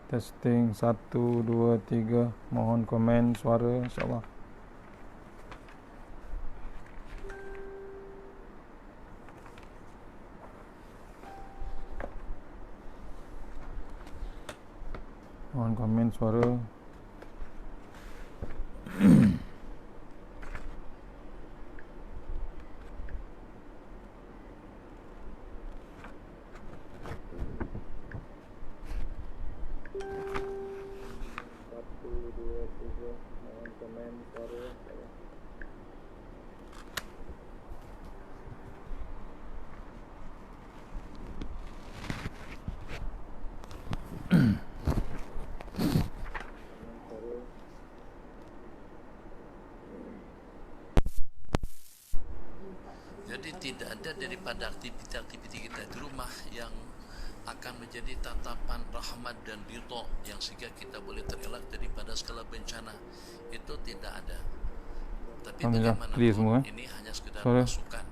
Testing 1 2 3. Mohon komen suara insya-Allah. Mohon komen suara. Jadi tidak ada daripada aktiviti-aktiviti kita di rumah yang akan menjadi tatapan rahmat dan ridha yang sehingga kita boleh terelak daripada segala bencana. Itu tidak ada. Tapi bagaimanapun ini hanya sekedar masukan,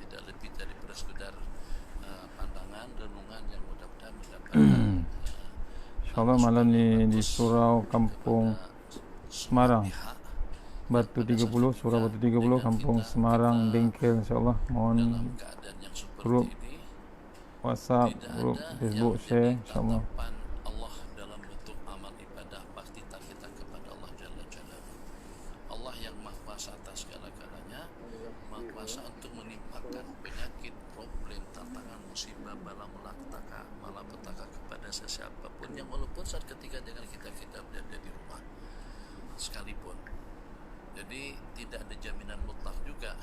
tidak lebih daripada sekedar pandangan, renungan yang mudah-mudahan mendapatkan insya-Allah malam ni di surau Kampung Semarang Batu 30, surau Batu 30, Kampung Semarang Bengkel, insya-Allah. Mohon grup WhatsApp, grup Facebook share, insya-Allah. Allah dalam bentuk amal ibadah bakti kita kepada Allah Jalla Jalaluhu. Allah yang Maha Kuasa atas segala-galanya, Maha Kuasa untuk menimpakan penyakit, problem, tantangan, musibah, bala malapetaka kepada sesiapapun yang walaupun saat ketika dengan kita berada di rumah sekalipun. Jadi tidak ada jaminan mutlak juga.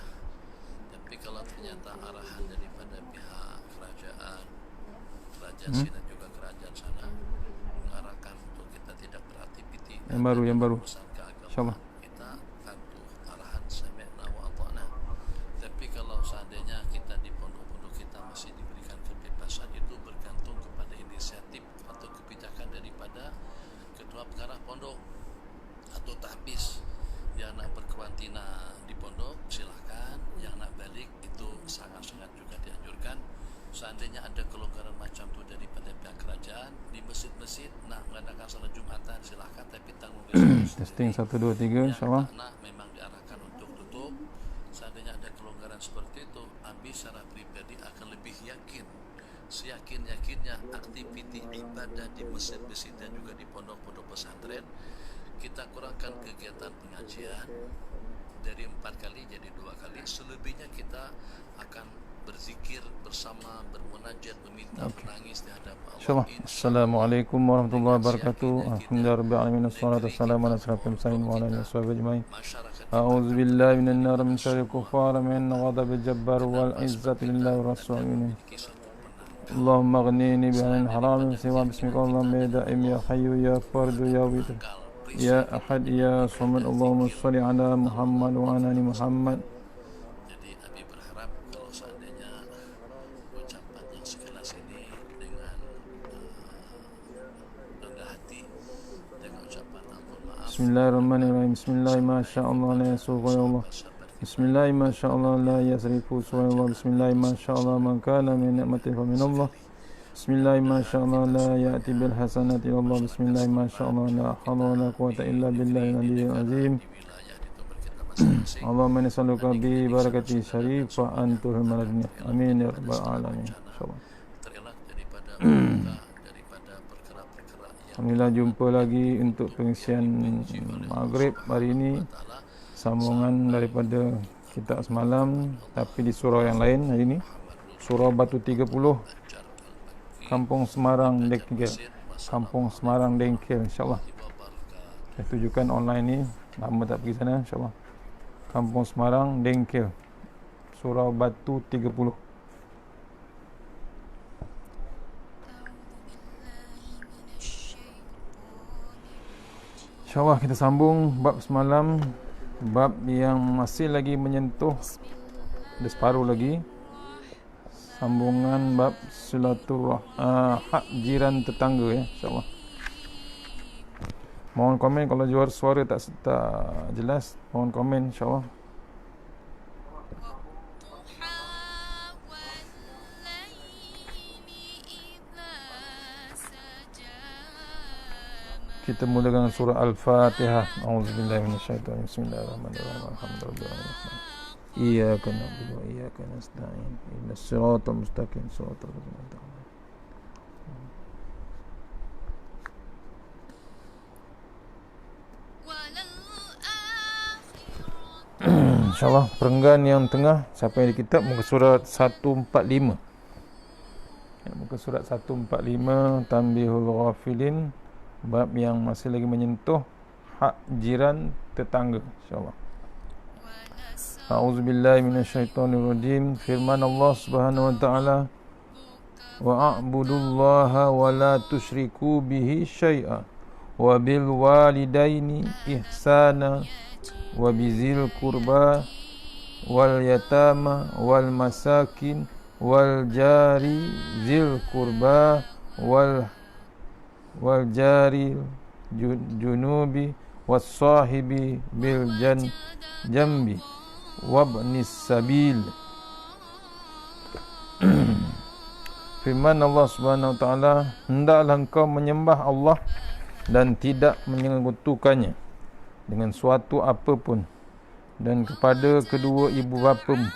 Tapi kalau ternyata arahan daripada pihak kerajaan sini dan juga kerajaan sana mengarahkan untuk kita tidak beraktiviti yang baru insya-Allah, kita patuh arahan sami'na wa ata'na. Tapi kalau seandainya kita di pondok-pondok kita masih diberikan kebebasan, itu bergantung kepada inisiatif atau kebijakan daripada ketua pengarah pondok atau tahbis. Yang nak berkarantina di pondok silahkan, yang nak balik itu sangat-sangat juga dianjurkan. Seandainya ada kelonggaran macam tu daripada pihak kerajaan, di masjid-masjid nak mengadakan salat Jumatan silahkan, tapi tanggung testing 1 2 3 insya-Allah. Nak memang diarahkan untuk tutup. Seandainya ada kelonggaran seperti itu, Abi secara pribadi akan lebih yakin, seyakin-yakinnya aktiviti ibadah di masjid-masjid dan juga di pondok-pondok pesantren kita kurangkan kegiatan pengajian dari 4 kali jadi 2 kali. Selebihnya kita akan berzikir bersama, bermunajat, meminta, menangis di hadapan Allah. Assalamualaikum warahmatullahi wabarakatuh. Alhamdulillahirabbil alamin, wassalatu wassalamu ala asyrafil mursalin wa ala alihi washabihi ajmain. A'udzu billahi minan nar min syarril kuffar min ghadabil jabbar wal izzati lillahi rasulih. Allahumma ghnini bi anil haram siwa bismika Allahumma ya daim ya hayyu ya fardu ya witr ya ahad ya samad. Allahumma shalli ala Muhammad wa ala ali Muhammad. Jadi Abi berharap kalau seandainya ucapan yang sekelas ini dengan rendah hati, dengan ucapan ampun maaf. Bismillahirrahmanirrahim. Bismillahirrahmanirrahim. La yasuqa ya Allah. Bismillahirrahmanirrahim. La yasrifu suwa. Bismillahirrahmanirrahim. Man kana min ni'matin fa min Allah. Bismillahirrahmanirrahim. La ya'ti bil hasanati illa Allah. Bismillahirrahmanirrahim. La hawla wa la quwwata illa billahil aliyyil azim. Allahumma nas'aluka bi barakati syarifah antuhul maladni. Amin ya rabbal alamin. Insyaallah. Alhamdulillah, jumpa lagi untuk pengisian maghrib hari ini. Sambungan daripada kitab semalam tapi di surau yang lain hari ini. Surau Batu 30, Kampung Semarang Dengkel. Kampung Semarang Dengkel, insya-Allah. Saya tujukan online ni, lama tak pergi sana, insya-Allah. Kampung Semarang Dengkel, Surau Batu 30. InsyaAllah kita sambung bab semalam, bab yang masih lagi menyentuh, ada separuh lagi, sambungan bab hak jiran tetangga ya, insyaAllah. Mohon komen kalau suara tak jelas, mohon komen insyaAllah. kita mula dengan surah Al-Fatihah. A'udzubillahi minasyaitonir rajim. Bismillahirrahmanirrahim. Alhamdulillahirabbil Iyyaka na'budu wa iyyaka nasta'in. Ihdinas siratal mustaqim, siratal ladzina an'amta 'alaihim. InsyaAllah perenggan yang tengah sampai di kitab muka surat 145. Muka surat 145 Tanbihul Ghafilin, bab yang masih lagi menyentuh hak jiran tetangga, insyaAllah. A'udzubillahi minasyaitonirrajim. Firman Allah Subhanahu wa taala, wa'budullaha wa la tusyriku bihi syai'a wa bil walidaini ihsana wa bizil qurba wal yatama wal masakin wal jari zil qurba wal jari junubi was sahibi bil jambi wabnis sabil. Firman Allah Subhanahu wa taala, hendaklah engkau menyembah Allah dan tidak menyekutukannya dengan suatu apapun, dan kepada kedua ibu bapamu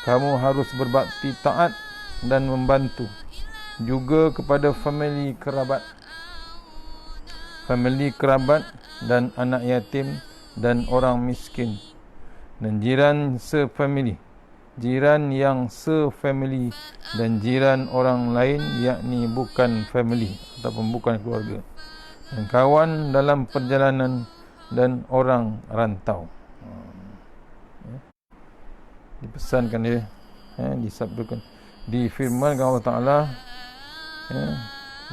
kamu harus berbakti taat dan membantu, juga kepada famili kerabat dan anak yatim dan orang miskin dan jiran yang sefamili dan jiran orang lain, yakni bukan famili ataupun bukan keluarga, dan kawan dalam perjalanan dan orang rantau. Dipesankan dia, disabdakan, difirmankan Allah Ta'ala,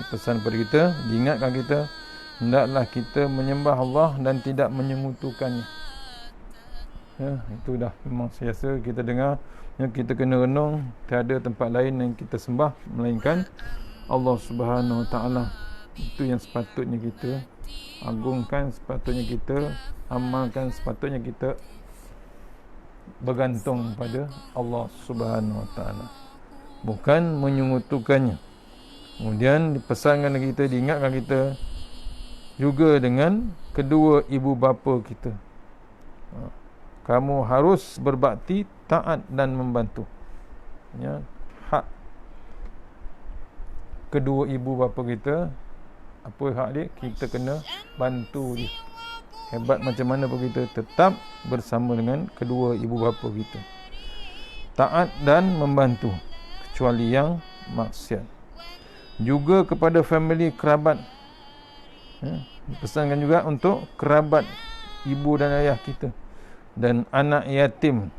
dipesan kepada kita, diingatkan kita, hendaklah kita menyembah Allah dan tidak menyekutukannya. Itu dah memang biasa kita dengar. Kita kena renung, tiada tempat lain yang kita sembah melainkan Allah Subhanahu wa taala. Itu yang sepatutnya kita agungkan, sepatutnya kita amalkan, sepatutnya kita bergantung pada Allah Subhanahu wa taala, bukan menyekutukannya. Kemudian dipesankan kita, diingatkan kita juga dengan kedua ibu bapa kita. Kamu harus berbakti, taat dan membantu. Hak kedua ibu bapa kita, apa hak dia? Kita kena bantu dia. Hebat macam mana pun kita tetap bersama dengan kedua ibu bapa kita. Taat dan membantu, kecuali yang maksiat. Juga kepada famili kerabat. Dipesankan juga untuk kerabat ibu dan ayah kita, dan anak yatim.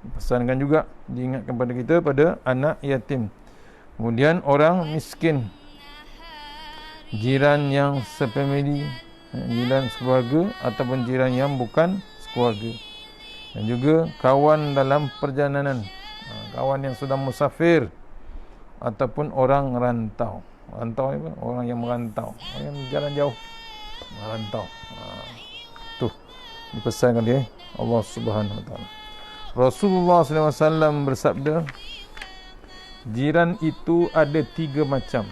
Dipesankan juga, diingatkan pada kita pada anak yatim. Kemudian orang miskin, jiran yang sefamili, jiran sekeluarga ataupun jiran yang bukan sekeluarga, dan juga kawan dalam perjalanan, kawan yang sedang musafir ataupun orang rantau. Rantau apa? Orang yang merantau, orang yang jalan jauh, merantau. Tuh dipesankan dia Allah Subhanahu wa taala. Rasulullah SAW bersabda, jiran itu ada 3 macam.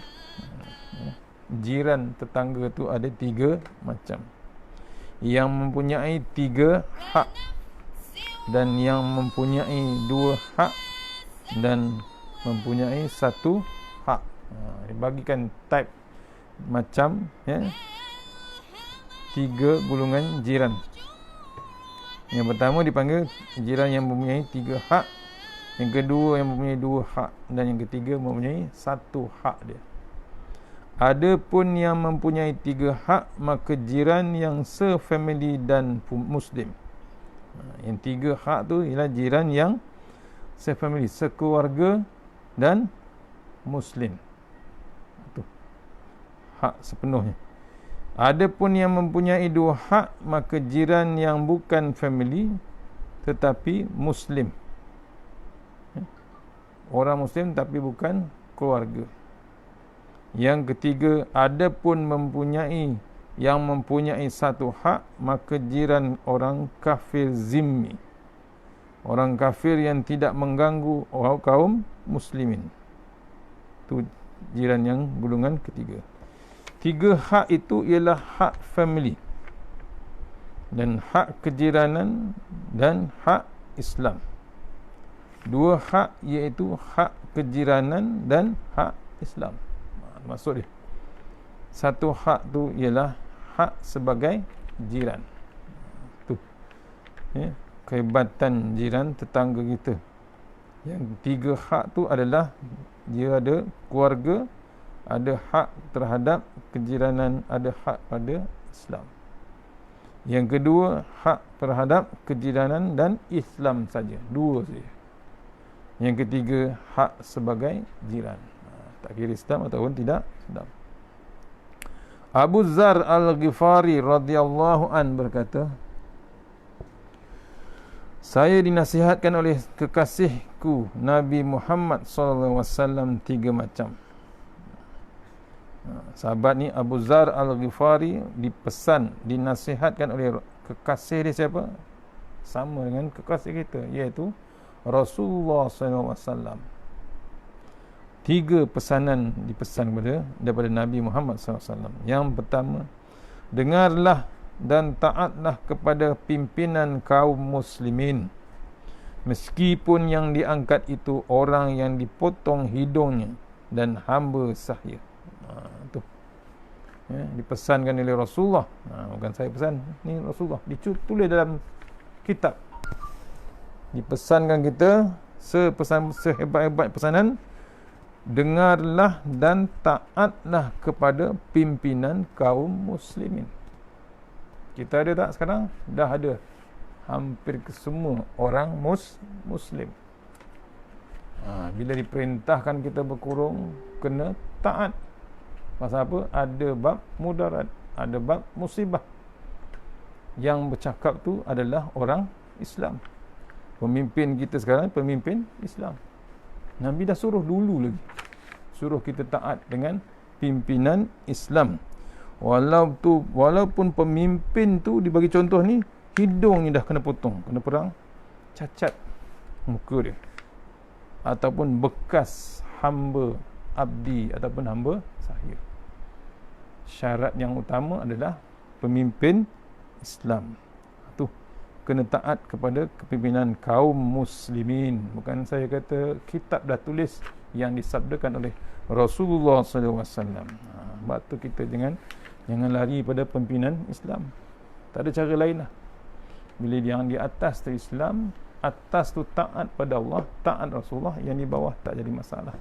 Jiran tetangga itu ada 3 macam. Yang mempunyai 3 hak, dan yang mempunyai 2 hak, dan mempunyai 1 hak. Dibagikan type macam, 3 golongan jiran. Yang pertama dipanggil jiran yang mempunyai 3 hak, yang kedua yang mempunyai 2 hak, dan yang ketiga mempunyai 1 hak dia. Adapun yang mempunyai 3 hak, maka jiran yang sefamili dan muslim. Yang 3 hak tu ialah jiran yang sefamili, sekeluarga dan muslim. Itu hak sepenuhnya. Adapun yang mempunyai 2 hak, maka jiran yang bukan family tetapi muslim. Orang muslim tapi bukan keluarga. Yang ketiga, adapun yang mempunyai 1 hak, maka jiran orang kafir zimmi. Orang kafir yang tidak mengganggu kaum muslimin. Itu jiran yang golongan ketiga. Tiga hak itu ialah hak family dan hak kejiranan dan hak Islam. Dua hak iaitu hak kejiranan dan hak Islam. Maksud dia, satu hak tu ialah hak sebagai jiran. Tu kehebatan jiran tetangga kita. Yang tiga hak tu adalah dia ada keluarga, ada hak terhadap kejiranan, ada hak pada Islam. Yang kedua, hak terhadap kejiranan dan Islam saja. Dua saja. Yang ketiga, hak sebagai jiran. Tak kira Islam ataupun tidak Islam. Abu Dzar Al-Ghifari radhiyallahu an berkata, saya dinasihatkan oleh kekasihku Nabi Muhammad sallallahu alaihi wasallam tiga macam. Sahabat ni Abu Dzar Al-Ghifari dipesan, dinasihatkan oleh kekasih dia siapa? Sama dengan kekasih kita, iaitu Rasulullah SAW. Tiga pesanan dipesan daripada Nabi Muhammad SAW. Yang pertama, dengarlah dan taatlah kepada pimpinan kaum muslimin, meskipun yang diangkat itu orang yang dipotong hidungnya dan hamba sahaya. Tu dipesankan oleh Rasulullah. Bukan saya pesan, ni Rasulullah ditulis dalam kitab. Dipesankan kita sehebat-hebat pesanan, dengarlah dan taatlah kepada pimpinan kaum muslimin. Kita ada tak sekarang? Dah ada. Hampir kesemua orang muslim. Bila diperintahkan kita berkurung, kena taat. Pasal apa? Ada bab mudarat, ada bab musibah. Yang bercakap tu adalah orang Islam. Pemimpin kita sekarang pemimpin Islam. Nabi dah suruh dulu lagi, suruh kita taat dengan pimpinan Islam. Walaupun pemimpin tu, dibagi contoh ni, hidungnya dah kena potong, kena perang, cacat muka dia, ataupun bekas hamba abdi ataupun hamba sahaya. Syarat yang utama adalah pemimpin Islam tu kena taat kepada kepimpinan kaum muslimin. Bukan saya kata, kitab dah tulis yang disabdakan oleh Rasulullah SAW. Sebab tu kita jangan lari pada pimpinan Islam. Tak ada cara lain lah. Bila yang di atas tu Islam, atas tu taat pada Allah, taat Rasulullah, yang di bawah tak jadi masalah.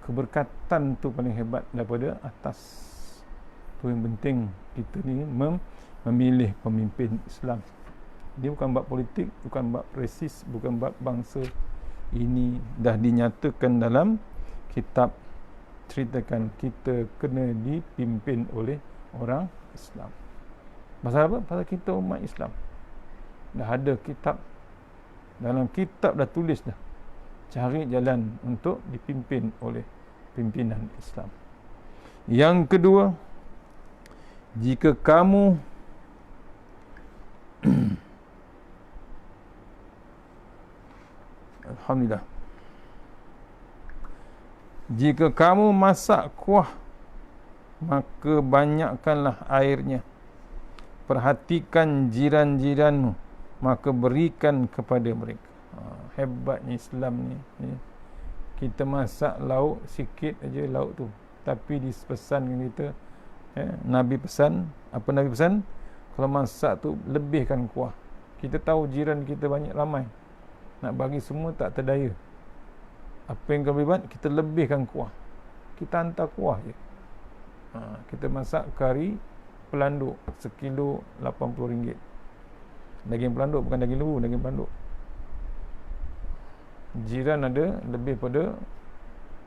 Keberkatan tu paling hebat daripada atas. Tu yang penting kita ni memilih pemimpin Islam. Dia bukan bab politik, bukan bab resis, bukan bab bangsa. Ini dah dinyatakan dalam kitab, ceritakan kita kena dipimpin oleh orang Islam. Pasal apa? Pasal kita umat Islam. Dah ada kitab. Dalam kitab dah tulis dah, cari jalan untuk dipimpin oleh pimpinan Islam. Yang kedua, jika kamu Alhamdulillah, jika kamu masak kuah, maka banyakkanlah airnya. Perhatikan jiran-jiranmu, maka berikan kepada mereka. Hebatnya Islam ni. Kita masak lauk sikit aja lauk tu, tapi dipesankan kita, Nabi pesan, apa Nabi pesan? Kalau masak tu lebihkan kuah. Kita tahu jiran kita banyak, ramai, nak bagi semua tak terdaya. Apa yang kami buat? Kita lebihkan kuah. Kita hantar kuah je. Kita masak kari pelanduk sekilo RM80. Daging pelanduk, bukan daging lembu, daging pelanduk. Jiran ada lebih pada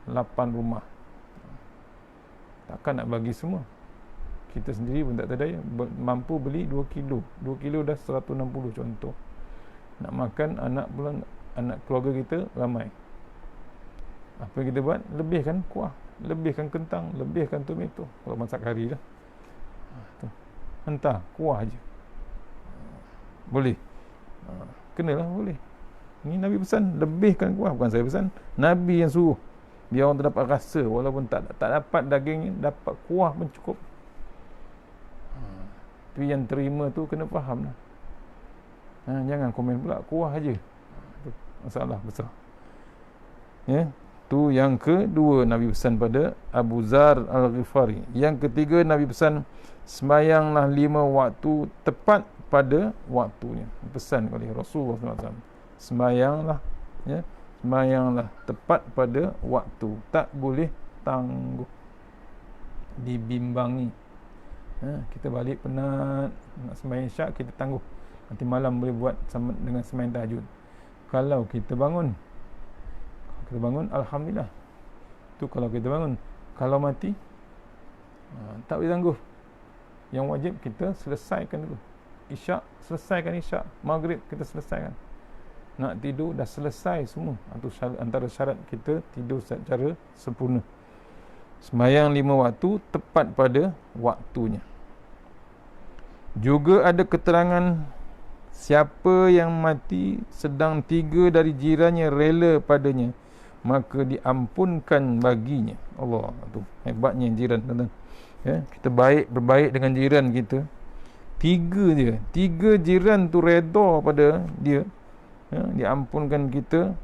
8 rumah. Takkan nak bagi semua. Kita sendiri pun tak terdaya, mampu beli 2 kilo. 2 kilo dah 160 contoh. Nak makan anak keluarga kita ramai. Apa yang kita buat? Lebihkan kuah, lebihkan kentang, lebihkan tomato. Kalau masak kari lah, hantar kuah je. Boleh. Kenalah boleh. Ni Nabi pesan, lebihkan kuah. Bukan saya pesan, Nabi yang suruh. Biar orang tu dapat rasa, walaupun tak dapat daging, dapat kuah pun cukup. Tapi yang terima tu kena faham lah. Jangan komen pula kuah aja. Tu masalah besar. Ya, tu yang kedua Nabi pesan pada Abu Zar Al-Ghifari. Yang ketiga Nabi pesan sembahyanglah 5 waktu tepat pada waktunya. Pesan oleh Rasulullah SAW. Sembahyanglah, ya, sembahyanglah tepat pada waktu. Tak boleh tangguh, dibimbangi. Kita balik penat nak sembahyang isyak, kita tangguh, nanti malam boleh buat sama dengan sembahyang tahajud. Kalau kita bangun, alhamdulillah. Tu kalau kita bangun. Kalau mati, tak boleh tangguh. Yang wajib kita selesaikan dulu. Isyak, selesaikan isyak. Maghrib kita selesaikan. Nak tidur dah selesai semua. Itu antara syarat kita tidur secara sempurna. Sembahyang 5 waktu tepat pada waktunya. Juga ada keterangan, siapa yang mati sedang 3 dari jirannya rela padanya, maka diampunkan baginya. Allah, tu hebatnya jiran, tuan-tuan. Ya, kita berbaik dengan jiran kita. 3 je. 3 jiran tu redha pada dia. Ya, diampunkan kita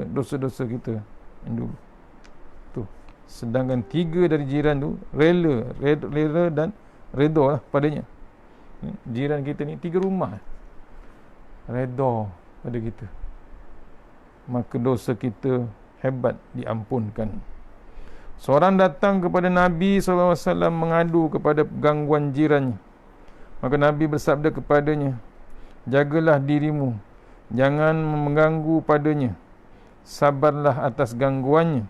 dosa-dosa kita yang dulu. Tu. Sedangkan 3 dari jiran tu rela dan redha lah padanya. Ya, jiran kita ni 3 rumah redha pada kita. Maka dosa kita hebat diampunkan. Seorang datang kepada Nabi SAW mengadu kepada gangguan jirannya. Maka Nabi bersabda kepadanya, jagalah dirimu, jangan mengganggu padanya. Sabarlah atas gangguannya.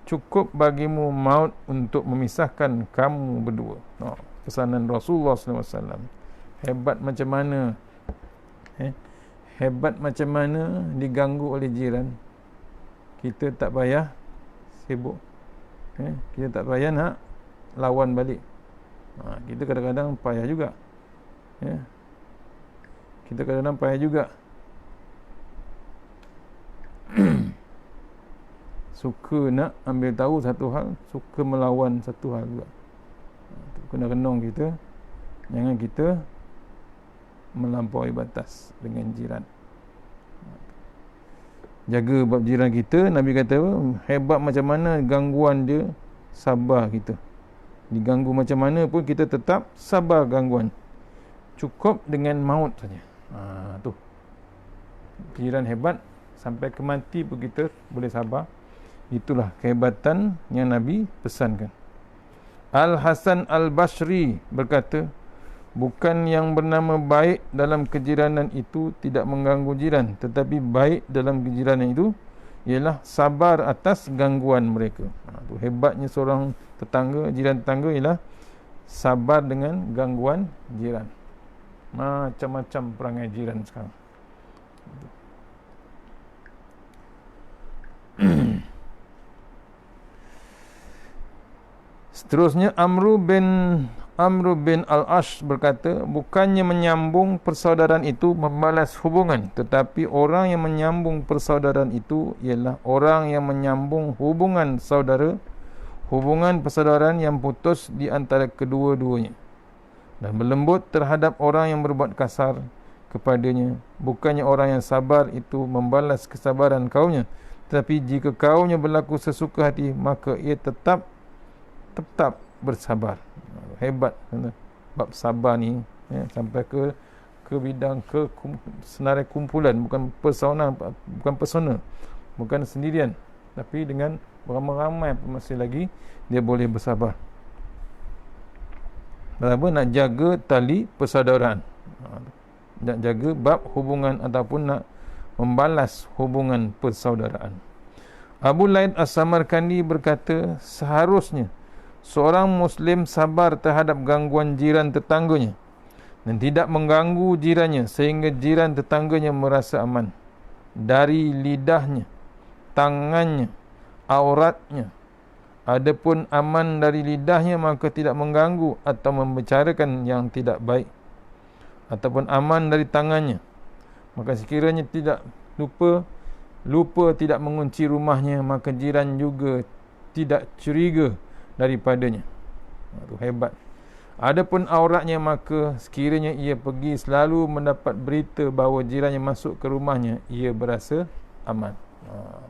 Cukup bagimu maut untuk memisahkan kamu berdua. Pesanan Rasulullah SAW. Hebat macam mana? Hebat macam mana diganggu oleh jiran. Kita tak payah sibuk. Kita tak payah nak lawan balik. Kita kadang-kadang payah juga. Kita kadang-kadang payah juga. Suka nak ambil tahu satu hal, suka melawan satu hal juga. Kena renung kita. Jangan kita melampaui batas dengan jiran. Jaga bab jiran kita. Nabi kata hebat macam mana gangguan dia, sabar kita. Diganggu macam mana pun kita tetap sabar gangguan. Cukup dengan maut saja. Tu jiran hebat, sampai ke mati pun kita boleh sabar. Itulah kehebatan yang Nabi pesankan. Al-Hasan Al-Basri berkata, bukan yang bernama baik dalam kejiranan itu tidak mengganggu jiran, tetapi baik dalam kejiranan itu ialah sabar atas gangguan mereka. Itu hebatnya seorang tetangga, jiran tetangga, ialah sabar dengan gangguan jiran. Macam-macam perangai jiran sekarang. Seterusnya Amru bin Al-Ash berkata, bukannya menyambung persaudaraan itu membalas hubungan, tetapi orang yang menyambung persaudaraan itu ialah orang yang menyambung hubungan saudara, hubungan persaudaraan yang putus di antara kedua-duanya, dan berlembut terhadap orang yang berbuat kasar kepadanya. Bukannya orang yang sabar itu membalas kesabaran kaumnya, tetapi jika kaumnya berlaku sesuka hati, maka ia tetap bersabar. Hebat bab sabar ni, sampai ke bidang senarai kumpulan, bukan persona, bukan sendirian, tapi dengan beramai-ramai masih lagi dia boleh bersabar. Kenapa? Nak jaga tali persaudaraan, nak jaga bab hubungan ataupun nak membalas hubungan persaudaraan. Abu Laid As-Samarkandi berkata, seharusnya seorang Muslim sabar terhadap gangguan jiran tetangganya dan tidak mengganggu jirannya sehingga jiran tetangganya merasa aman dari lidahnya, tangannya, auratnya. Adapun aman dari lidahnya, maka tidak mengganggu atau membicarakan yang tidak baik. Ataupun aman dari tangannya, maka sekiranya tidak lupa lupa tidak mengunci rumahnya, maka jiran juga tidak curiga daripadanya. Itu hebat. Adapun auratnya, maka sekiranya ia pergi selalu mendapat berita bahawa jirannya masuk ke rumahnya, ia berasa aman.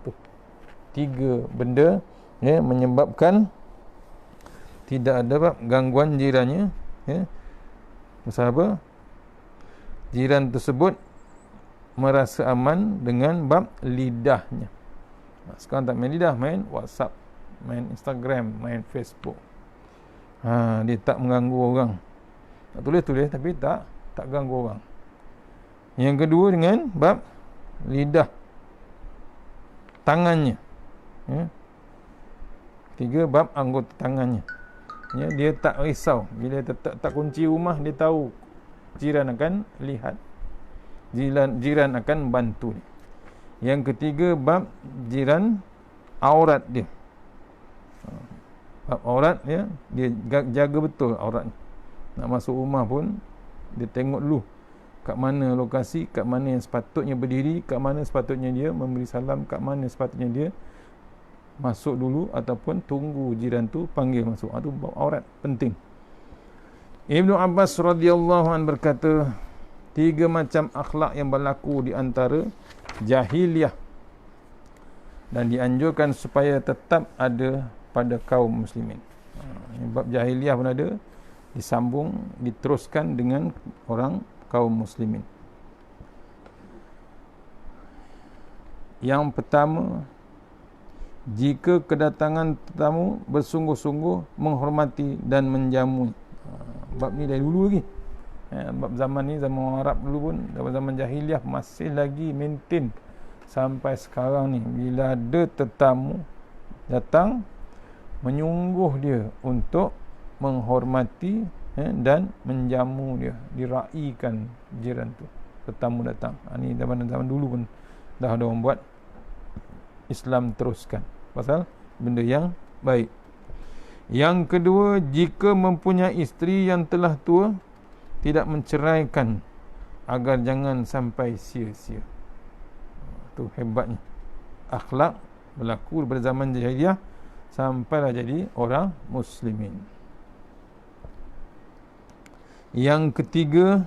Tu 3 benda menyebabkan tidak ada gangguan jirannya. Pasal apa? Jiran tersebut merasa aman dengan bab lidahnya. Sekarang tak main lidah, main WhatsApp, main Instagram, main Facebook. Dia tak mengganggu orang. Tak tulis-tulis tapi tak ganggu orang. Yang kedua dengan bab lidah, tangannya. Ketiga, bab anggota tangannya. Dia tak risau. Bila tak kunci rumah, dia tahu jiran akan lihat, jiran akan bantu. Yang ketiga, bab jiran, aurat dia. Bab aurat dia jaga betul aurat. Nak masuk rumah pun dia tengok dulu kat mana lokasi, kat mana yang sepatutnya berdiri, kat mana sepatutnya dia memberi salam, kat mana sepatutnya dia masuk dulu ataupun tunggu jiran tu panggil masuk. Itu bab aurat penting. Ibnu Abbas radhiyallahu anhu berkata, 3 macam akhlak yang berlaku di antara jahiliah dan dianjurkan supaya tetap ada pada kaum muslimin. Bab jahiliah pun ada, disambung, diteruskan dengan orang kaum muslimin. Yang pertama, jika kedatangan tetamu bersungguh-sungguh menghormati dan menjamu. Bab ni dari dulu lagi. Bab zaman ni, zaman orang Arab dulu pun, zaman jahiliah masih lagi maintain sampai sekarang ni. Bila ada tetamu datang, menyungguh dia untuk menghormati dan menjamu dia, diraikan jiran tu. Tetamu datang. Ni zaman dulu pun dah ada orang buat. Islam teruskan pasal benda yang baik. Yang kedua, jika mempunyai isteri yang telah tua, tidak menceraikan agar jangan sampai sia-sia. Itu hebatnya akhlak berlaku pada zaman jahiliah sampailah jadi orang muslimin. Yang ketiga,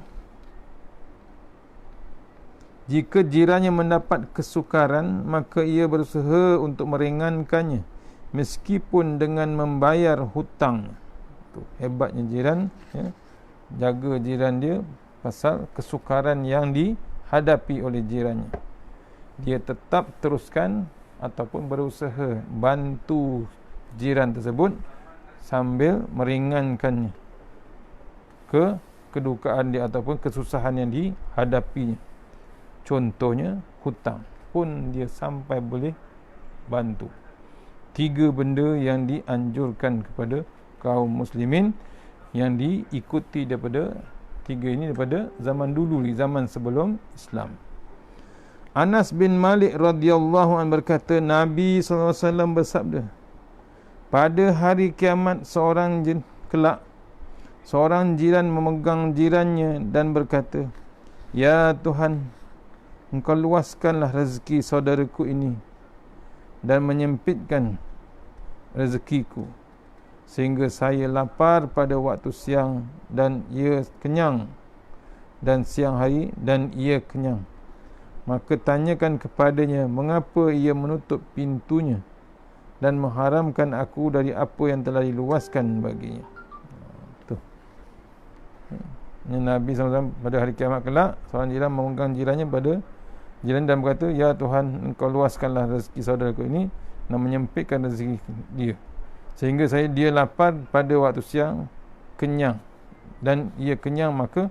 jika jirannya mendapat kesukaran, maka ia berusaha untuk meringankannya meskipun dengan membayar hutang. Itu hebatnya jiran, jaga jiran dia pasal kesukaran yang dihadapi oleh jirannya. Dia tetap teruskan ataupun berusaha bantu jiran tersebut sambil meringankannya kedukaan dia ataupun kesusahan yang dihadapinya. Contohnya hutang pun dia sampai boleh bantu. 3 benda yang dianjurkan kepada kaum muslimin yang diikuti daripada 3 ini daripada zaman dulu, zaman sebelum Islam. Anas bin Malik radhiyallahu anhu berkata, Nabi SAW bersabda, pada hari kiamat seorang jiran memegang jirannya dan berkata, ya Tuhan, Engkau luaskanlah rezeki saudaraku ini dan menyempitkan rezekiku sehingga saya lapar pada waktu siang dan ia kenyang, dan siang hari dan ia kenyang. Maka tanyakan kepadanya mengapa ia menutup pintunya dan mengharamkan aku dari apa yang telah diluaskan baginya. Nabi SAW pada hari kiamat kelak, seorang jiran memegang jirannya pada jiran dan berkata, ya Tuhan, Engkau luaskanlah rezeki saudaraku ini dan menyempitkan rezeki dia sehingga dia lapar pada waktu siang, kenyang, dan ia kenyang. Maka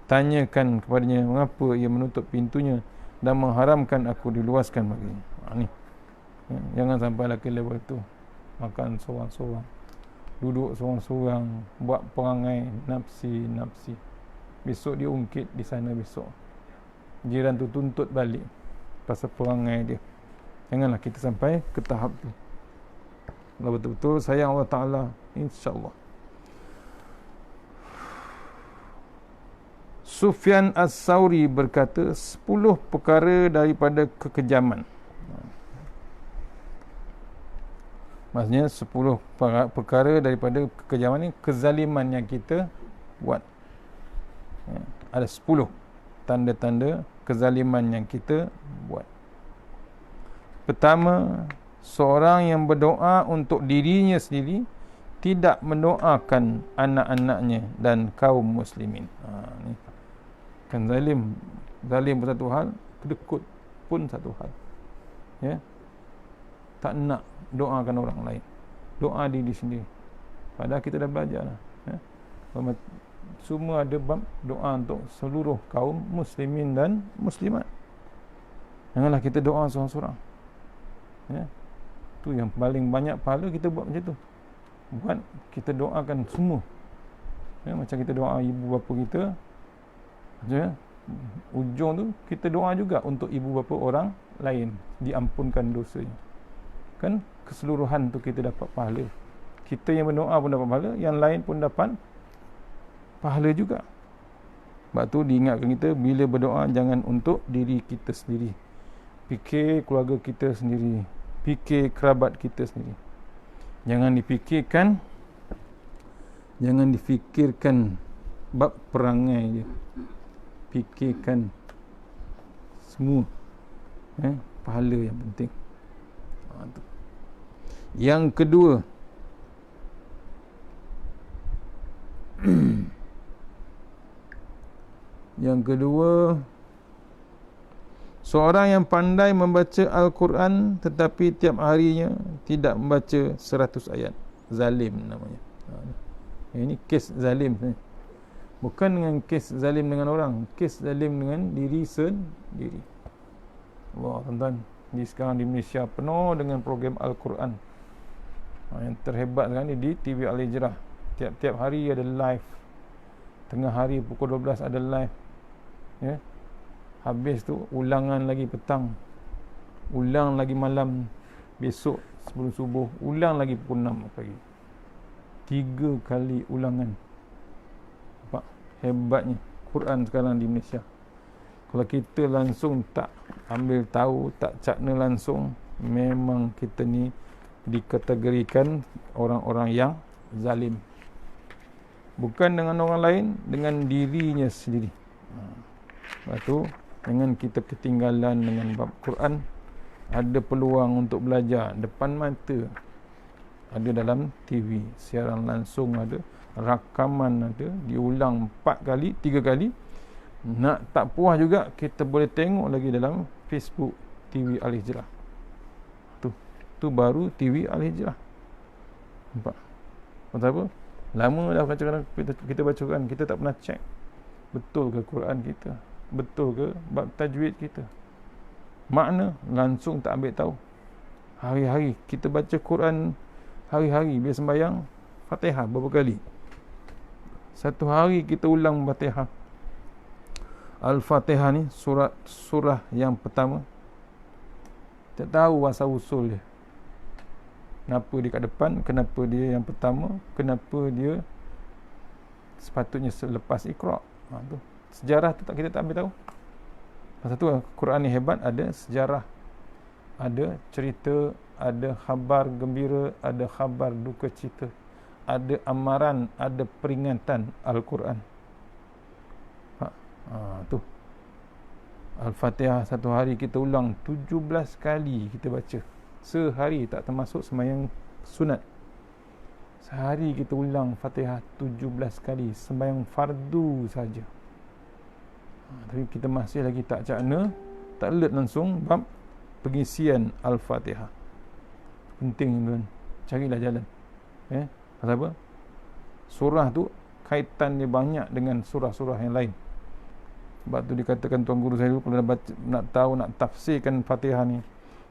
tanyakan kepadanya mengapa ia menutup pintunya dan mengharamkan aku diluaskan baginya. Ni jangan sampai lagi level tu, makan seorang-seorang, duduk seorang-seorang, buat perangai nafsi. Besok dia ungkit di sana, besok jiran tu tuntut balik pasal perangai dia. Janganlah kita sampai ke tahap tu. Kalau betul-betul sayang Allah Ta'ala, insya-Allah. Sufyan As-Sauri berkata, 10 perkara daripada kekejaman Maksudnya 10 perkara daripada kekejaman ni, kezaliman yang kita buat. Ya, ada 10 tanda-tanda kezaliman yang kita buat. Pertama, seorang yang berdoa untuk dirinya sendiri tidak mendoakan anak-anaknya dan kaum muslimin. Ni kan zalim. Zalim pun satu hal, kedekut pun satu hal. Ya. Tak nak doakan orang lain. Doa diri sendiri. Padahal kita dah belajar lah. Ya. Semua ada bab doa untuk seluruh kaum muslimin dan muslimat. Janganlah kita doa seorang-seorang. Ya. Tu yang paling banyak pahala kita buat macam tu. Buat kita doakan semua. Ya, macam kita doa ibu bapa kita. Ya. Ujung tu kita doa juga untuk ibu bapa orang lain, diampunkan dosanya. Kan keseluruhan tu kita dapat pahala. Kita yang berdoa pun dapat pahala, yang lain pun dapat pahala juga. Sebab tu diingatkan kita, bila berdoa jangan untuk diri kita sendiri. Fikir keluarga kita sendiri, fikir kerabat kita sendiri. Jangan difikirkan bab perangai je. Fikirkan semua pahala yang penting. Yang kedua, seorang yang pandai membaca Al-Quran tetapi tiap harinya tidak membaca 100 ayat, zalim namanya. Ini kes zalim. Bukan dengan kes zalim dengan orang, kes zalim dengan diri sendiri. Allah, tuan-tuan, sekarang di Malaysia penuh dengan program Al-Quran. Yang terhebat sekarang ni di TV Al-Hijrah. Tiap-tiap hari ada live. Tengah hari pukul 12 ada live. Ya. Habis tu ulangan lagi petang. Ulang lagi malam. Besok sebelum subuh ulang lagi pukul 6 pagi. 3 kali ulangan. Nampak hebatnya Quran sekarang di Malaysia. Kalau kita langsung tak ambil tahu, tak cakna langsung, memang kita ni dikategorikan orang-orang yang zalim. Bukan dengan orang lain, dengan dirinya sendiri. Lepas tu, dengan kita ketinggalan dengan bab Quran, ada peluang untuk belajar depan mata. Ada dalam TV, siaran langsung ada, rakaman ada, diulang 4 kali, 3 kali. Nak tak puas juga, kita boleh tengok lagi dalam Facebook TV Al-Hijrah. Tu baru TV Al-Hijrah. Nampak? Pasal apa? Lama dah kita baca Quran, kita tak pernah check betul ke Quran kita, betul ke bab tajwid kita. Makna langsung tak ambil tahu. Hari-hari kita baca Quran, hari-hari bila sembahyang Fatihah berapa kali? Satu hari kita ulang Fatihah. Al-Fatihah ni surah yang pertama. Tak tahu asal usul dia. Kenapa dia kat depan, kenapa dia yang pertama, kenapa dia sepatutnya selepas Iqra. Tu. Sejarah tu kita tak ambil tahu. Pasal tu Quran ni hebat, ada sejarah, ada cerita, ada khabar gembira, ada khabar duka cita, ada amaran, ada peringatan Al-Quran. Tu Al-Fatihah satu hari kita ulang 17 kali kita baca. Sehari, tak termasuk sembahyang sunat. Sehari kita ulang Fatihah 17 kali, sembahyang fardu saja. Tapi kita masih lagi tak cakna, tak alert langsung bab pengisian Al-Fatihah. Penting tuan, carilah jalan. Pasal apa? Surah tu kaitan dia banyak dengan surah-surah yang lain. Sebab tu dikatakan tuan guru saya dulu, kalau nak tahu, nak tafsirkan Fatihah ni,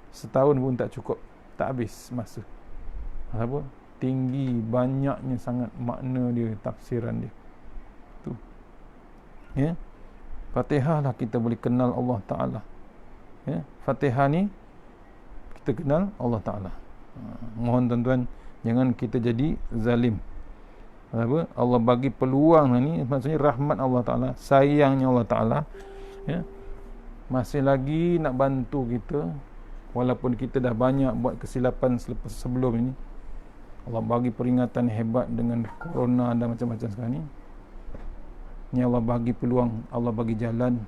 setahun pun tak cukup, tak habis masa. Apa? Tinggi, banyaknya sangat makna dia, tafsiran dia. Tu. Ya. Fatihah lah kita boleh kenal Allah Ta'ala. Ya. Fatihah ni kita kenal Allah Ta'ala. Mohon tuan-tuan, jangan kita jadi zalim. Apa? Allah bagi peluang ni, maksudnya rahmat Allah Ta'ala, sayangnya Allah Ta'ala, ya, masih lagi nak bantu kita. Walaupun kita dah banyak buat kesilapan sebelum ini, Allah bagi peringatan hebat dengan corona dan macam-macam sekarang ni. Ni Allah bagi peluang, Allah bagi jalan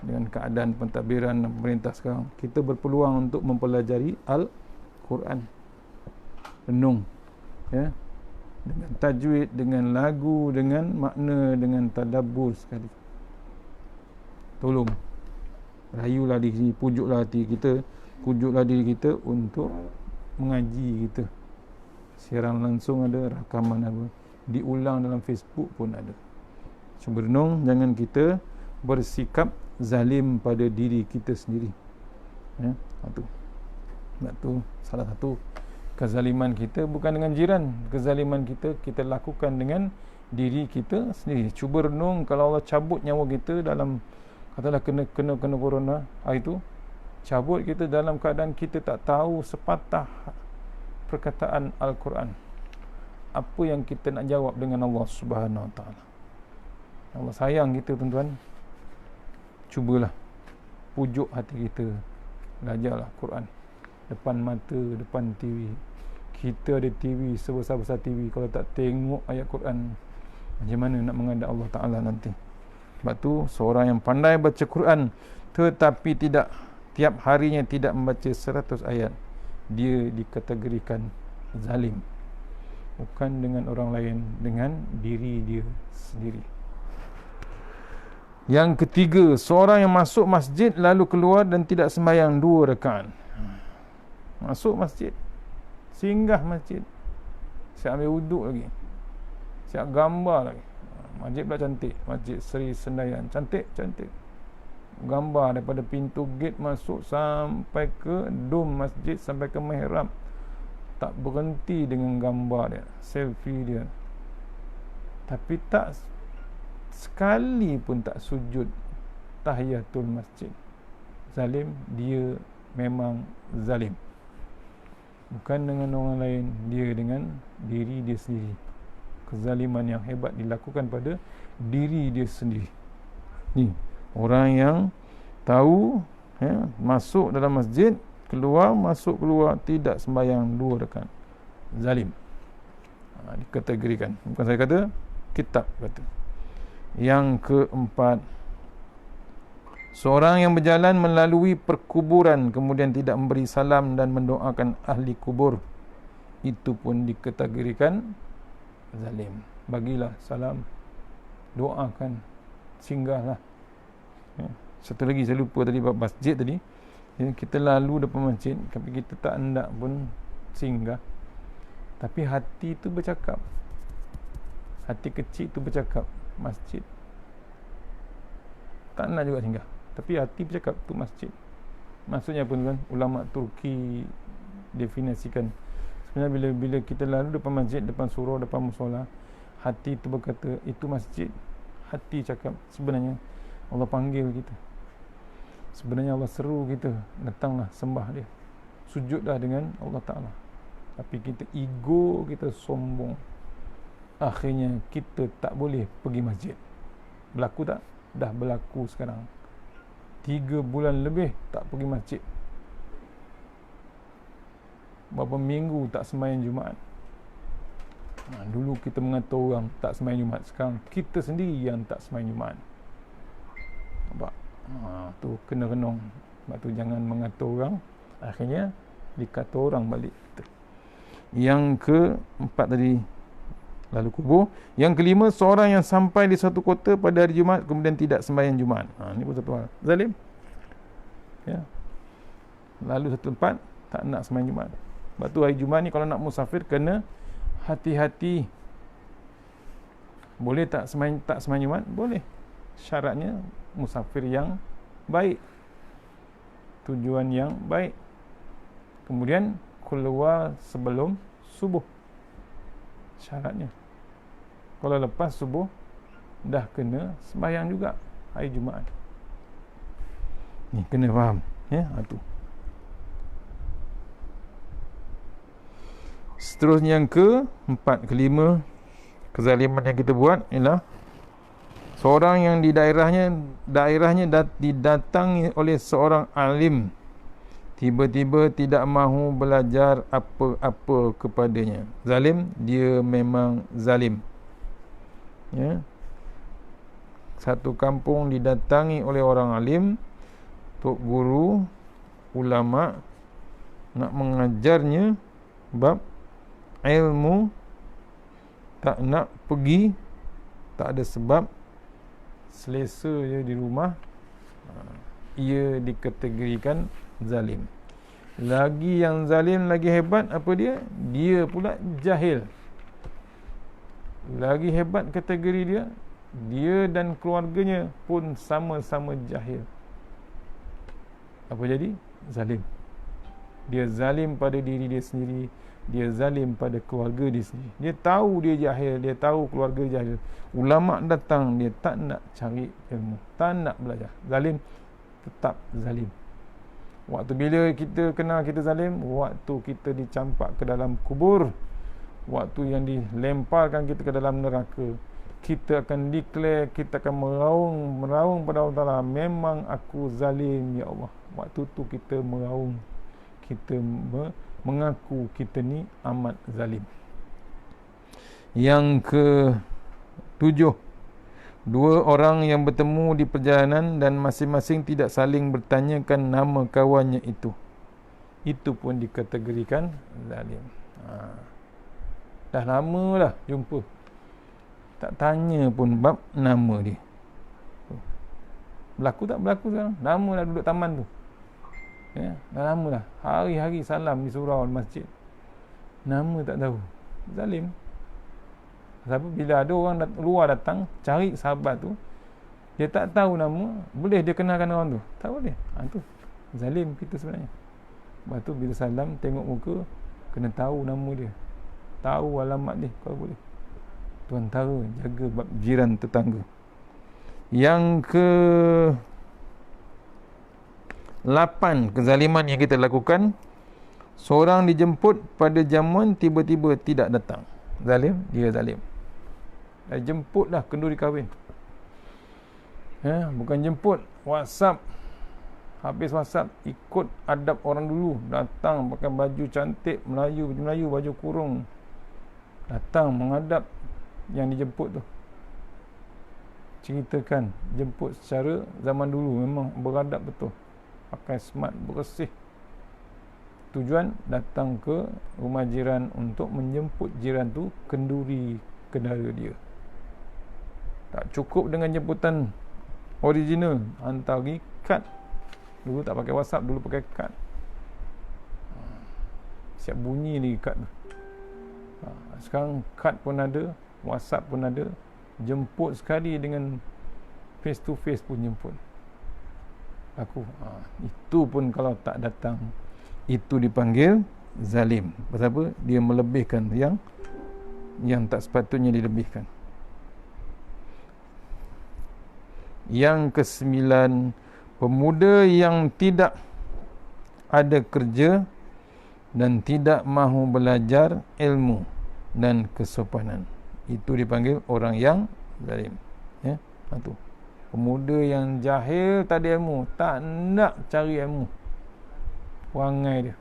dengan keadaan pentadbiran dan pemerintah sekarang. Kita berpeluang untuk mempelajari Al-Quran. Renung, ya, dengan tajwid, dengan lagu, dengan makna, dengan tadabbur sekali. Tolong rayulah diri sini, pujuklah hati kita, pujuklah diri kita untuk mengaji kita. Siaran langsung ada, rakaman ada, diulang dalam Facebook pun ada. Cuba renung, jangan kita bersikap zalim pada diri kita sendiri. Ya, itu salah satu kezaliman kita, bukan dengan jiran. Kezaliman kita lakukan dengan diri kita sendiri. Cuba renung, kalau Allah cabut nyawa kita dalam, katalah kena corona, hari itu cabut kita dalam keadaan kita tak tahu sepatah perkataan Al-Quran, apa yang kita nak jawab dengan Allah Subhanahu Wa Taala? Allah sayang kita, tuan-tuan. Cubalah pujuk hati kita, belajarlah Quran depan mata, depan TV. Kita ada TV, sebesar-besar TV, kalau tak tengok ayat Quran, macam mana nak menghadap Allah Ta'ala nanti? Sebab tu seorang yang pandai baca Quran tetapi tidak tiap harinya tidak membaca 100 ayat, dia dikategorikan zalim. Bukan dengan orang lain, dengan diri dia sendiri. Yang ketiga, seorang yang masuk masjid lalu keluar dan tidak sembahyang 2 rakaat. Masuk masjid, singgah masjid, siap ambil wuduk lagi, siap gambar lagi. Masjid pula cantik, Masjid Seri Sendayan, cantik. Gambar daripada pintu gate masuk sampai ke dom masjid, sampai ke mihrab, tak berhenti dengan gambar dia, selfie dia. Tapi tak sekali pun tak sujud tahiyatul masjid. Zalim, dia memang zalim. Bukan dengan orang lain, dia dengan diri dia sendiri. Kezaliman yang hebat dilakukan pada diri dia sendiri. Ni orang yang tahu, ya, masuk dalam masjid, keluar, masuk keluar, tidak sembahyang 2 rakaat, zalim. Dikategorikan. Bukan saya kata, kitab kata. Yang keempat, seorang yang berjalan melalui perkuburan kemudian tidak memberi salam dan mendoakan ahli kubur, itu pun dikategorikan zalim. Bagilah salam, doakan, singgahlah. Ya. Satu lagi saya lupa tadi, bab masjid tadi, ya, kita lalu depan masjid tapi kita tak hendak pun singgah, tapi hati tu bercakap, hati kecil tu bercakap, masjid tak nak juga singgah, tapi hati bercakap tu masjid. Maksudnya apa, kan? Ulama Turki definisikan, sebenarnya bila kita lalu depan masjid, depan surau, depan musola, hati tu berkata itu masjid. Hati cakap, sebenarnya Allah panggil kita, sebenarnya Allah seru kita, datanglah sembah dia, sujudlah dengan Allah Ta'ala. Tapi kita ego, kita sombong, akhirnya kita tak boleh pergi masjid. Berlaku tak? Dah berlaku sekarang. 3 bulan lebih tak pergi masjid. Berapa minggu tak sembahyang Jumaat. Dulu kita mengata orang tak sembahyang Jumaat, sekarang kita sendiri yang tak sembahyang Jumaat. Nampak? Tu kena renung. Sebab tu jangan mengata orang, akhirnya dikata orang balik. Yang keempat tadi, lalu kubur. Yang kelima, seorang yang sampai di satu kota pada hari Jumaat kemudian tidak sembahyang Jumaat. Ini pun satu hal, zalim. Ya. Lalu satu tempat tak nak sembahyang Jumaat. Sebab tu hari Jumaat ni kalau nak musafir kena hati-hati. Boleh tak sembahyang Jumaat? Boleh. Syaratnya musafir yang baik, tujuan yang baik, kemudian keluar sebelum subuh. Syaratnya. Kalau lepas subuh dah kena sembahyang juga hari Jumaat. Ni kena faham, ya, tu. Seterusnya yang keempat, kelima kezaliman yang kita buat ialah seorang yang di daerahnya didatangi oleh seorang alim tiba-tiba tidak mahu belajar apa-apa kepadanya. Zalim, dia memang zalim. Ya. Satu kampung didatangi oleh orang alim, tok guru, ulama, nak mengajarnya bab ilmu, tak nak pergi, tak ada sebab, selesa je di rumah, ia dikategorikan zalim. Lagi yang zalim lagi hebat apa dia? Dia pula jahil. Lagi hebat kategori dia, dia dan keluarganya pun sama-sama jahil. Apa jadi? Zalim. Dia zalim pada diri dia sendiri, dia zalim pada keluarga dia sendiri. Dia tahu dia jahil, dia tahu keluarga jahil. Ulama datang, dia tak nak cari ilmu, tak nak belajar. Zalim, tetap zalim. Waktu bila kita kenal kita zalim, waktu kita dicampak ke dalam kubur, waktu yang dilemparkan kita ke dalam neraka, kita akan declare, kita akan meraung pada Allah Ta'ala, memang aku zalim ya Allah. Waktu tu kita meraung, kita mengaku kita ni amat zalim. Yang ke-7, dua orang yang bertemu di perjalanan dan masing-masing tidak saling bertanyakan nama kawannya itu. Itu pun dikategorikan zalim. Dah lama dah jumpa, tak tanya pun bab nama dia. Berlaku tak berlaku sekarang? Lama dah duduk taman tu. Ya, dah lama dah. Hari-hari salam di surau masjid. Nama tak tahu. Zalim. Sebab bila ada orang luar datang cari sahabat tu, dia tak tahu nama, boleh dia kenalkan orang tu? Tak boleh. Tu zalim kita sebenarnya. Lepas tu bila salam, tengok muka, kena tahu nama dia, tahu alamat dia kalau boleh. Tuan tara, jaga bab jiran tetangga. Yang ke-8 kezaliman yang kita lakukan, seorang dijemput pada jamuan, tiba-tiba tidak datang. Zalim, dia zalim. Jemput dah kenduri kahwin. Bukan jemput WhatsApp. Habis WhatsApp, ikut adab orang dulu. Datang pakai baju cantik, Melayu, baju kurung. Datang menghadap yang dijemput tu. Ceritakan, jemput secara zaman dulu memang beradab betul. Pakai smart, bersih. Tujuan datang ke rumah jiran untuk menjemput jiran tu kenduri kendara dia. Tak cukup dengan jemputan original, hantar lagi kad. Dulu tak pakai WhatsApp, dulu pakai kad. Siap bunyi lagi kad tu. Sekarang kad pun ada, WhatsApp pun ada. Jemput sekali dengan face to face pun jemput. Itu pun kalau tak datang, itu dipanggil zalim. Pasal apa? Dia melebihkan yang tak sepatutnya dilebihkan. Yang ke-9, pemuda yang tidak ada kerja dan tidak mahu belajar ilmu dan kesopanan. Itu dipanggil orang yang zalim. Itu. Pemuda yang jahil, tak ada ilmu, tak nak cari ilmu. Perangai dia.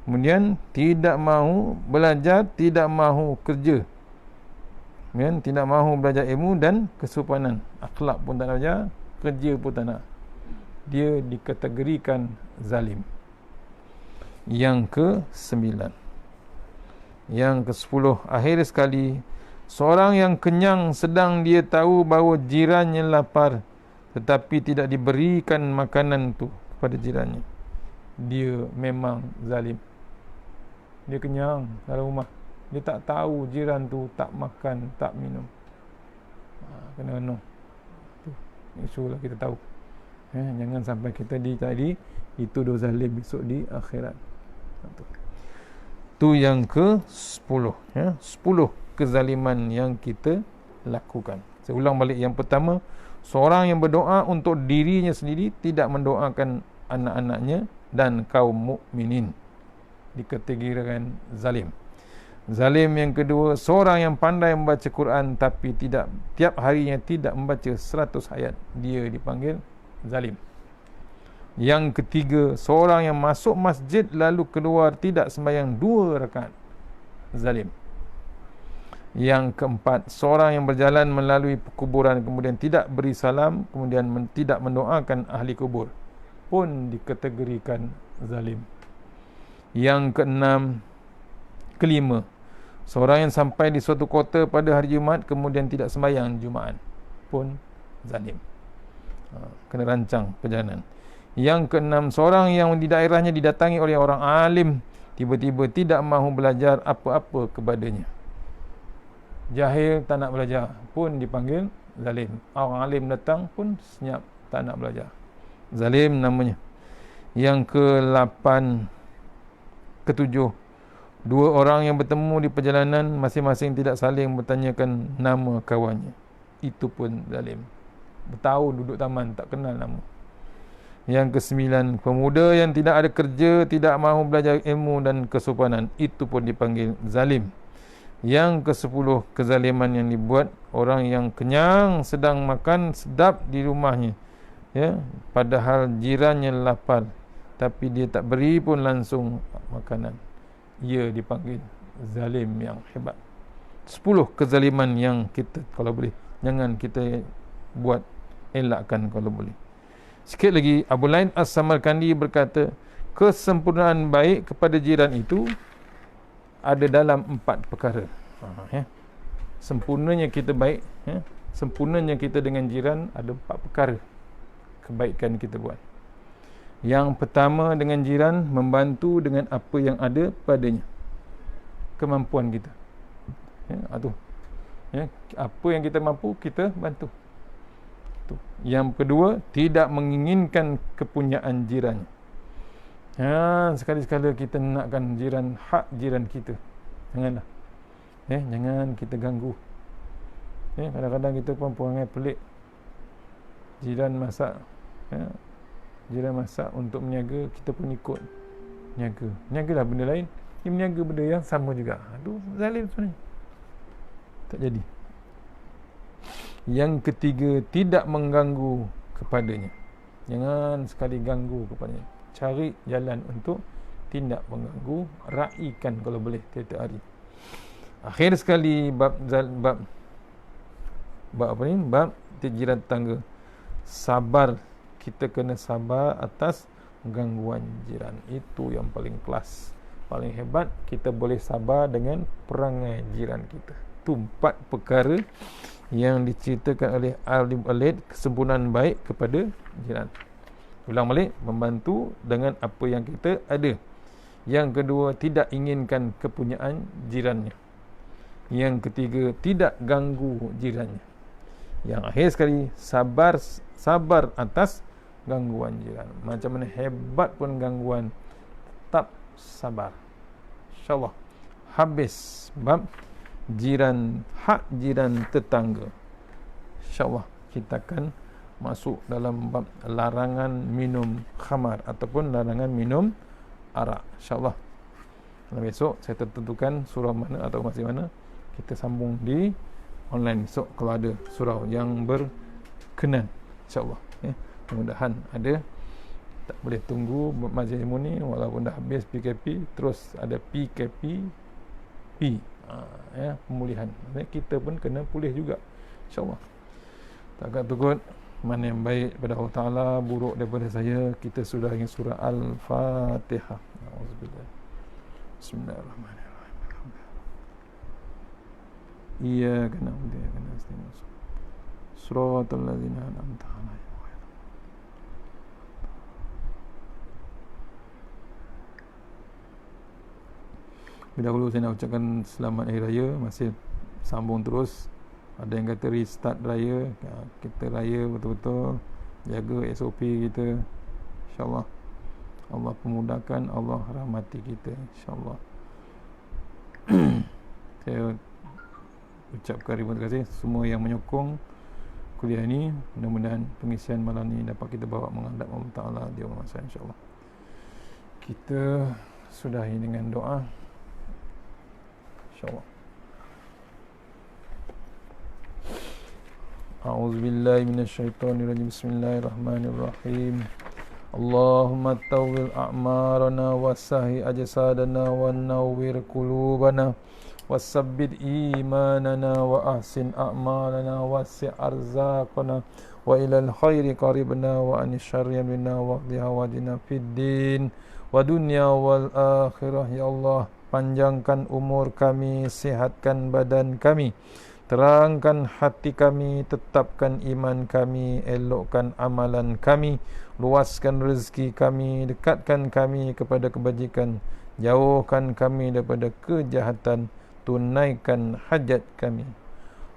Kemudian tidak mahu belajar, tidak mahu kerja. Kemudian tidak mahu belajar ilmu dan kesopanan. Akhlak pun tak nak belajar, kerja pun tak nak. Dia dikategorikan zalim. Yang ke-9. Yang ke-10, akhir sekali, seorang yang kenyang sedang dia tahu bahawa jirannya lapar, tetapi tidak diberikan makanan tu kepada jirannya. Dia memang zalim. Dia kenyang dalam rumah, dia tak tahu jiran tu tak makan, tak minum. Kena isulah kita tahu. Jangan sampai kita tadi itu dosa zalim besok di akhirat. Itu yang ke-10. 10 kezaliman yang kita lakukan. Saya ulang balik. Yang pertama, seorang yang berdoa untuk dirinya sendiri, tidak mendoakan anak-anaknya dan kaum mukminin, dikategorikan zalim. Zalim yang kedua, seorang yang pandai membaca Quran tapi tidak tiap harinya tidak membaca 100 ayat, dia dipanggil zalim. Yang ketiga, seorang yang masuk masjid lalu keluar tidak sembahyang 2 rakaat, zalim. Yang keempat, seorang yang berjalan melalui kuburan kemudian tidak beri salam, kemudian tidak mendoakan ahli kubur, pun dikategorikan zalim. Yang kelima, seorang yang sampai di suatu kota pada hari Jumaat kemudian tidak sembahyang Jumaat, pun zalim. Kena rancang perjalanan. Yang keenam, seorang yang di daerahnya didatangi oleh orang alim, tiba-tiba tidak mahu belajar apa-apa kepadanya. Jahil tak nak belajar, pun dipanggil zalim. Orang alim datang pun senyap, tak nak belajar, zalim namanya. Yang ketujuh, 2 orang yang bertemu di perjalanan masing-masing tidak saling bertanyakan nama kawannya, itu pun zalim. Bertahun duduk taman tak kenal nama. Yang kesembilan, pemuda yang tidak ada kerja, tidak mahu belajar ilmu dan kesopanan, itu pun dipanggil zalim. Yang ke-10, kezaliman yang dibuat orang yang kenyang sedang makan sedap di rumahnya, ya, padahal jirannya lapar, tapi dia tak beri pun langsung makanan, ia dipanggil zalim yang hebat. 10 kezaliman yang kita, kalau boleh, jangan kita buat, elakkan kalau boleh. Sikit lagi, Abu Lain As-Samarkandi berkata, kesempurnaan baik kepada jiran itu ada dalam 4 perkara. Sempurnanya kita baik, sempurnanya kita dengan jiran ada 4 perkara kebaikan kita buat. Yang pertama, dengan jiran membantu dengan apa yang ada padanya, kemampuan kita, apa yang kita mampu kita bantu. Yang kedua, tidak menginginkan kepunyaan jiran. Sekali-sekala kita nakkan jiran, hak jiran kita, janganlah. Jangan kita ganggu. Kadang-kadang kita pun perangai pelik. Jiran masak, jiran masak untuk meniaga, kita pun ikut niaga. Niagalah benda lain, dia meniaga benda yang sama juga. Aduh, zalim sebenarnya. Tak jadi. Yang ketiga, tidak mengganggu kepadanya. Jangan sekali ganggu kepadanya. Cari jalan untuk tidak mengganggu, raikan kalau boleh tiap-tiap hari. Akhir sekali, bab jiran tetangga. Sabar, kita kena sabar atas gangguan jiran. Itu yang paling kelas, paling hebat. Kita boleh sabar dengan perangai jiran kita. Itu 4 perkara yang diceritakan oleh Alim Alid, kesempurnaan baik kepada jiran. Ulang balik, membantu dengan apa yang kita ada. Yang kedua, tidak inginkan kepunyaan jirannya. Yang ketiga, tidak ganggu jirannya. Yang akhir sekali, sabar atas gangguan jiran. Macam mana hebat pun gangguan, tetap sabar. InsyaAllah habis bab jiran, hak jiran tetangga. InsyaAllah kita akan masuk dalam bab larangan minum khamar ataupun larangan minum arak. InsyaAllah besok saya tentukan surau mana atau masih mana, kita sambung di online besok kalau ada surau yang berkenan. InsyaAllah mudah-mudahan ada. Tak boleh tunggu majlis ilmu ni walaupun dah habis PKP, terus ada PKP pemulihan. Kita pun kena pulih juga, InsyaAllah. Tak takut mana yang baik pada Allah Ta'ala, buruk daripada saya. Kita sudah ingin surah Al-Fatihah. Auzubillah. Bismillahirrahmanirrahim. Iyyaka na'budu wa iyyaka nasta'in. Shiratal ladzina an'amta 'alaihim. Dahulu saya nak ucapkan selamat hari raya. Masih sambung terus. Ada yang kata restart raya. Kita raya betul-betul, jaga SOP kita, InsyaAllah. Allah pemudahkan, Allah rahmati kita, InsyaAllah. Saya ucapkan terima kasih semua yang menyokong kuliah ini. Mudah-mudahan pengisian malam ini dapat kita bawa menghadap Allah Ta'ala di Allah masa, InsyaAllah. Kita sudahi dengan doa, InsyaAllah. A'udzubillahi minasyaitonirrajim. Bismillahirrahmanirrahim. Allahumma tawwil a'marana wasahi ajsadana wa nawwir qulubana wasabbit imanana wa ahsin a'malana wasi' arzaqana wa ilal khairi qaribna wa anis syarri minna wa qdi hawadina fid din wa dunya wal akhirah. Ya Allah, panjangkan umur kami, sihatkan badan kami, terangkan hati kami, tetapkan iman kami, elokkan amalan kami, luaskan rezeki kami, dekatkan kami kepada kebajikan, jauhkan kami daripada kejahatan, tunaikan hajat kami.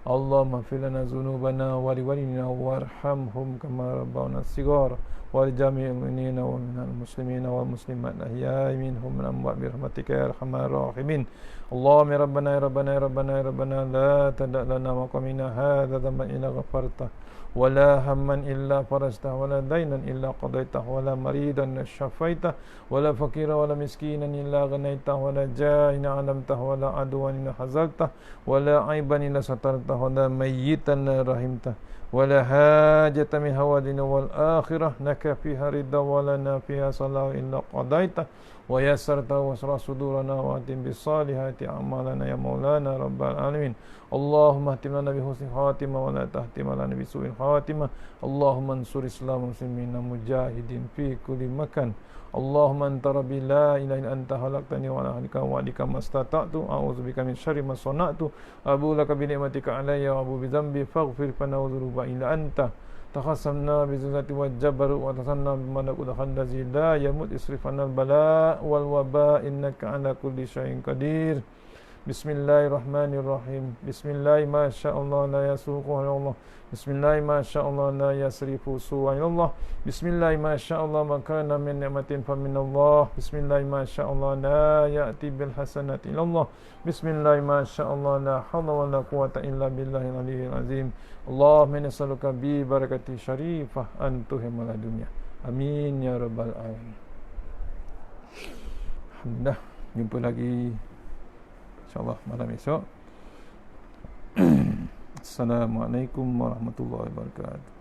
Allahumma fir lana dzunubana wa liwalidina warhamhum kama rabbawna shighara wa li jami'il mu'minina wa minal muslimina wal muslimat ahya'i minhum wa amwat bi rahmatika ya arhamar rahimin. Allahumma ya rabbana ya rabbana ya rabbana ya rabbana la tada' lana maqamina hadza dhanban illa ghafartah wa la hamman illa farajtah wa la daynan illa qadaitah wa la maridan syafaitah wa la faqiran wa la miskinan illa ghanaitah wa la ja'inan 'alamtah wa la aduwan illa hazaltah wa la aiban illa satartah wa la mayyitan rahimtah wa la hajatan min hawadina wal akhirah naka fiha ridha wa lana fiha salah illa qadaitah wa yassarta wa asra sudurana wa atim bis salihati a'malana ya maulana rabbal alamin. Allahumma hatimna bi husni khatimah wa la tahtim lana bi su'il khatimah. Allahumma ansur islam muslimina mujahidin fi kulli makan. Allahumma anta rabbi la ilaha illa anta khalaqtani wa ana ahlika wa adika mastata'tu a'udzubika min syarri ma sana'tu abu laka bi ni'matika alayya wa abu bi dhanbi faghfir fana wa dhunuba illa anta takhasamna bi zunati wa jabaru wa tasanna bi malak udkhandazi la yamut isrifana al-bala wal waba innaka ala kulli syai'in qadir. Bismillahirrahmanirrahim. Bismillah ma sya'allah la yasuqu Allah. Bismillah ma sya'allah la yasrifu su'a Allah. Bismillah ma sya'allah ma kana min ni'matin fa min Allah. Bismillah ma sya'allah la ya'ti bil hasanati illa Allah. Bismillah ma sya'allah la hawla wa la quwwata illa billahil aliyyil azim. Allahumma nas'aluka bi barakati syarifah antuhimal dunya. Amin ya rabbal alamin. Alhamdulillah, jumpa lagi InsyaAllah malam esok. Assalamualaikum warahmatullahi wabarakatuh.